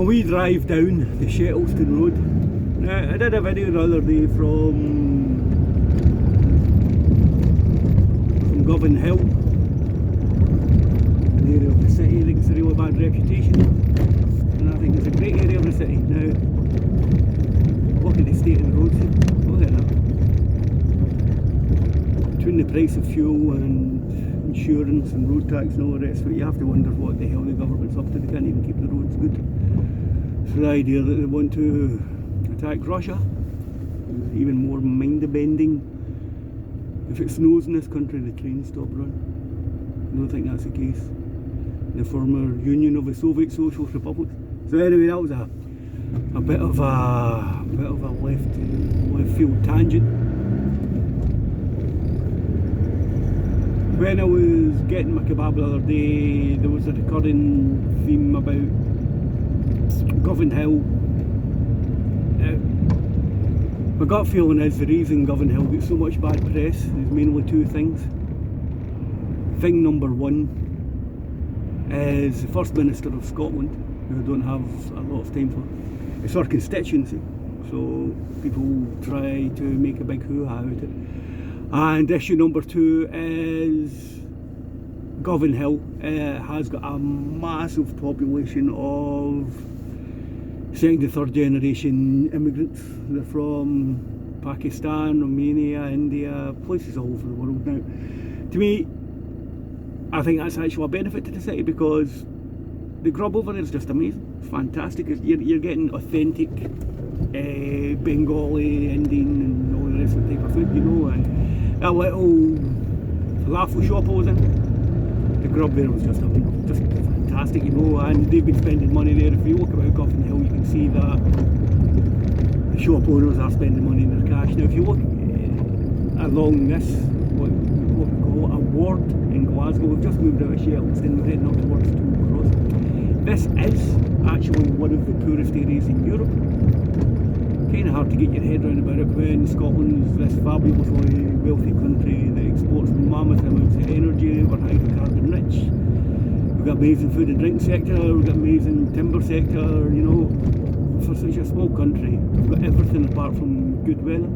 Well, we drive down the Shettleston Road. Now, I did a video the other day from Govan Hill, an area of the city that gets a really bad reputation, and I think it's a great area of the city. Now, look at the state of the roads. Look at that. Between the price of fuel and insurance and road tax and all the rest of it, you have to wonder what the hell the government's up to. They can't even keep the roads good. So the idea that they want to attack Russia is even more mind-bending. If it snows in this country, the trains stop running. I don't think that's the case. The former Union of the Soviet Socialist Republics. So anyway, that was a bit of a left field tangent. When I was getting my kebab the other day, there was a recurring theme about Govan Hill. My gut feeling is the reason Govan Hill gets so much bad press is mainly two things. Thing number one is the First Minister of Scotland, who I don't have a lot of time for. It's our constituency, so people try to make a big hoo-ha out of it. And issue number two is Govan Hill has got a massive population of second and third generation immigrants. They're from Pakistan, Romania, India, places all over the world. Now, to me, I think that's actually a benefit to the city because the grub over there is just amazing. It's fantastic. You're getting authentic Bengali, Indian and all the rest of the type of food, you know. And that little falafel shop I was in, the grub there was just fantastic, you know, and they've been spending money there. If you walk about Govan Hill, you can see that the shop owners are spending money in their cash. Now, if you look along this, what we call a ward in Glasgow, we've just moved out of Shettleston, we're heading up towards Toll Cross. This is actually one of the poorest areas in Europe. Kind of hard to get your head around about it when Scotland's this fabulously wealthy country that exports mammoth amounts of energy. We're hydrocarbon rich. We've got amazing food and drink sector, we've got amazing timber sector, you know. For such a small country, we've got everything apart from good weather.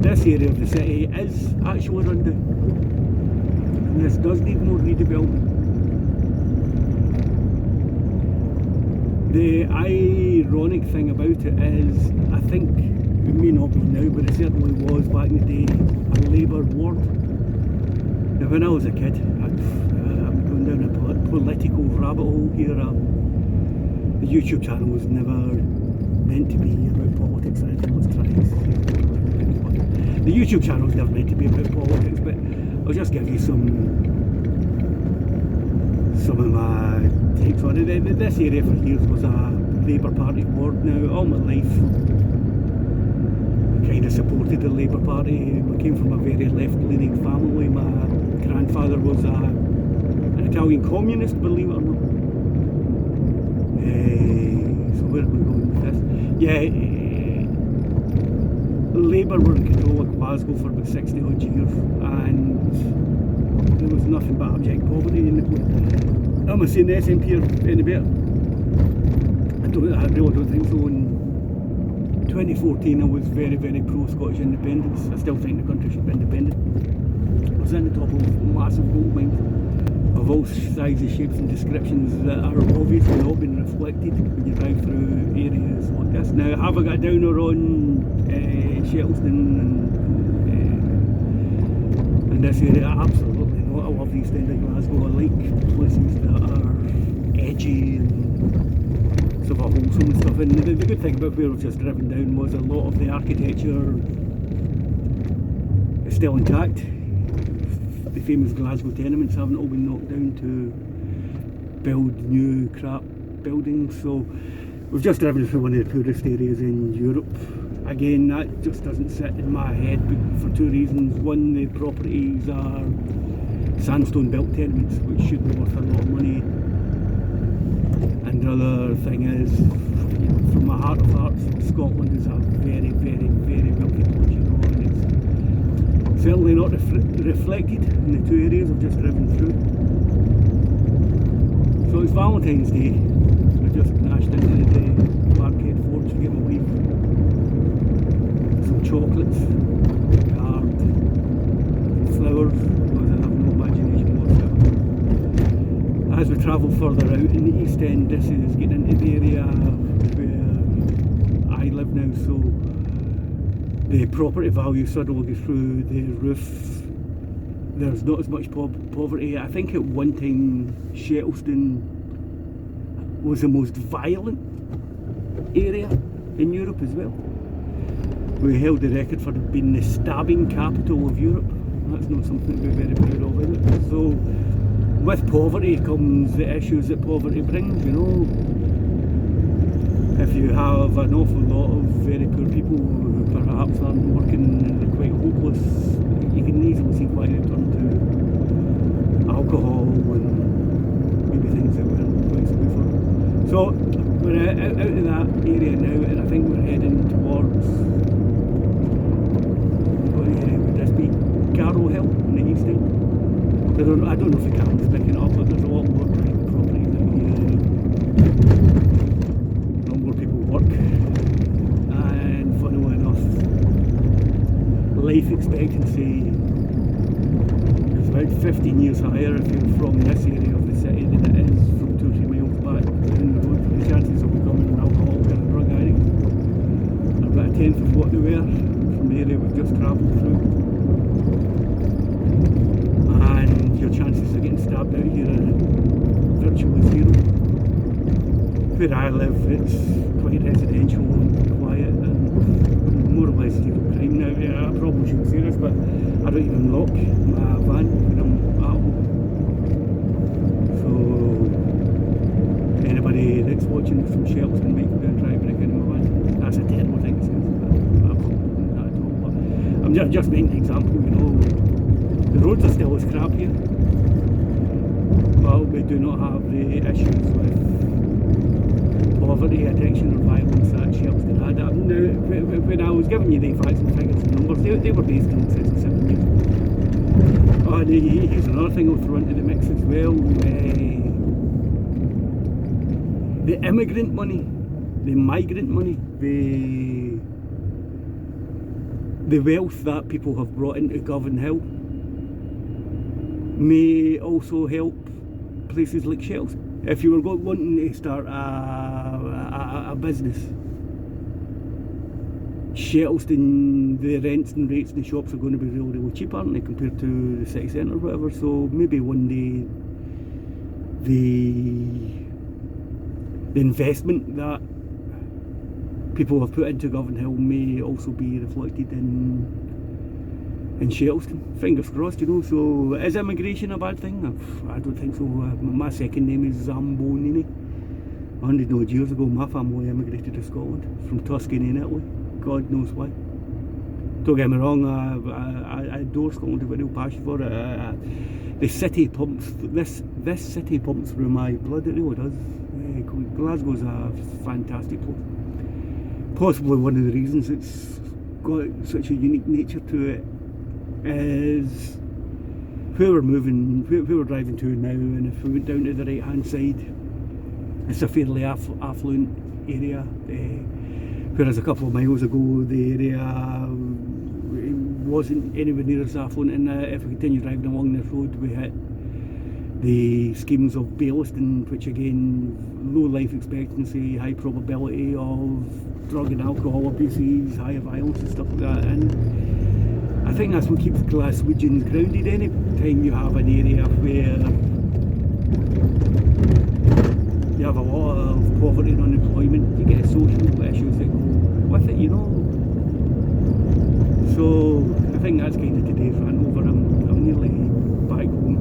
This area of the city is actually run down. And this does need more redevelopment. The ironic thing about it is, I think, it may not be now, but it certainly was back in the day, a Labour ward. Now when I was a kid, I'm going down a political rabbit hole here. The YouTube channel was never meant to be about politics or anything. Let's try this. The YouTube channel was never meant to be about politics, but I'll just give you some of my takes on it. This area for years was a Labour Party ward. Now, all my life I kind of supported the Labour Party. I came from a very left-leaning family. My grandfather was an Italian communist, believe it or not. So where are we going with this? Yeah, Labour were in control of Glasgow for about 60 odd years, and there was nothing but abject poverty in the place. Am I saying the SNP are any better? I really don't think so. In 2014 I was very, very pro-Scottish independence. I still think the country should be independent. I was in the top of massive gold mines of all sizes, shapes and descriptions that are obviously not being reflected when you drive through areas like this. Now, have I got a downer on Shettleston and this area? Absolutely not. I love the East End of Glasgow. I like places that are edgy and sort of wholesome and stuff. And the good thing about where we've just driven down was a lot of the architecture is still intact. The famous Glasgow tenements haven't all been knocked down to build new crap buildings. So we've just driven through one of the poorest areas in Europe. Again, that just doesn't sit in my head for two reasons. One, the properties are sandstone built tenements, which should be worth a lot of money. And the other thing is, from my heart of hearts, Scotland is a very, very, very wealthy place, you know, and it's certainly not reflected in the two areas I've just driven through. So it's Valentine's Day. The just dashed into the Market Forge to get my wife some chocolates, card, flowers, because I have no imagination whatsoever. As we travel further out in the East End, this is getting into the area where I live now, so the property value suddenly goes through the roof. There's not as much poverty. I think at one time Shettleston was the most violent area in Europe as well. We held the record for being the stabbing capital of Europe. That's not something we're very proud of, is it? So with poverty comes the issues that poverty brings, you know. If you have an awful lot of very poor people who perhaps aren't working and they're quite hopeless, you can easily see why they turn to alcohol and maybe things that weren't quite so good for them. So we're out of that area now, and I think we're heading towards, what area would this be? Garrow Hill in the East End. I don't know if the camera's picking up, but there's a lot more private property out here. A lot more people work, and funnily enough, life expectancy is about 15 years higher if you're from this area of the city than it is from 2 or 3 miles back down the road. The chances of becoming an alcoholic or a drug addict are about a tenth of what they were from the area we've just travelled through. And your chances of getting stabbed out here are virtually zero. Where I live, it's quite residential and quiet and more or less zero crime now. Yeah, I probably shouldn't say this, but I don't even lock my van when I'm at home. So anybody that's watching this from Shettleston might be trying to break into my van. That's a terrible thing to say. Absolutely not at all. But I'm just making an example, you know. The roads are still as crap here, but we do not have the issues with poverty, addiction or violence that Shettleston had. Now, when I was giving you the facts and figures and numbers, they were based in 67 years. Oh, and here's another thing I'll throw into the mix as well. The immigrant money, the migrant money, the wealth that people have brought into Govan Hill may also help places like Shettleston. If you were wanting to start a business, Shettleston, the rents and rates in the shops are going to be really, really cheap, aren't they, compared to the city centre or whatever. So maybe one day the investment that people have put into Govan Hill may also be reflected in Shettleston. Fingers crossed, you know. So is immigration a bad thing? I don't think so. My second name is Zambonini. 100 odd years ago my family emigrated to Scotland from Tuscany in Italy. God knows why. Don't get me wrong, I adore Scotland, I've got no passion for it. The city pumps, this city pumps through my blood, it really does. Glasgow's a fantastic place. Possibly one of the reasons it's got such a unique nature to it is where we're driving to now, and if we went down to the right hand side, it's a fairly affluent area, whereas a couple of miles ago the area wasn't anywhere near as affluent, and if we continue driving along this road we hit the schemes of Baillieston, which again, low life expectancy, high probability of drug and alcohol abuses, higher violence and stuff like that. And I think that's what keeps Glaswegians grounded. Any time you have an area where you have a lot of poverty and unemployment, you get social issues that go with it, you know. So I think that's kind of today's rant over. I'm nearly back home,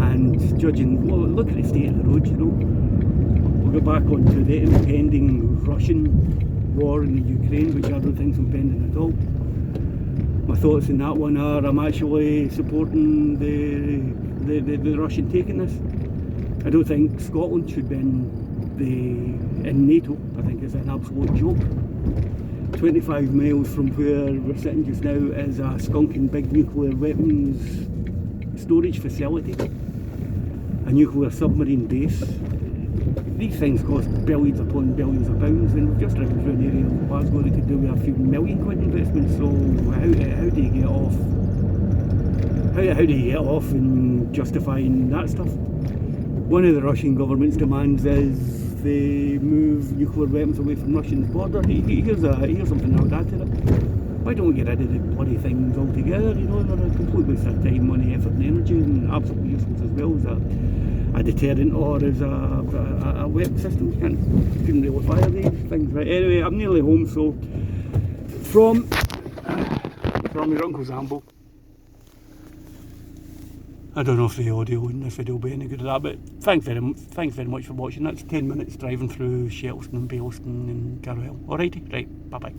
and judging, well, look at the state of the road, you know. We'll go back onto the impending Russian war in the Ukraine, which I don't think is impending at all. My thoughts on that one are I'm actually supporting the Russian taking this. I don't think Scotland should be in NATO. I think it's an absolute joke. 25 miles from where we're sitting just now is a skunking big nuclear weapons storage facility, a nuclear submarine base. these things cost billions upon billions of pounds, and we've just driven through an area of Glasgow that could do with a few £1,000,000 investment. So how do you get off? How do you get off in justifying that stuff? One of the Russian government's demands is they move nuclear weapons away from Russia's border. Here's something I would add to that. Why don't we get rid of the bloody things altogether? You know, they're a complete waste of time, money, effort and energy, and absolutely useless as well as a deterrent or as a weapon system. You couldn't really fire these things. Right, anyway, I'm nearly home, so from your Uncle Zambo. I don't know if the audio in this video will be any good at that, but thanks very much for watching. That's 10 minutes driving through Shettleston and Bailston and Carwell. Alrighty, right, bye bye.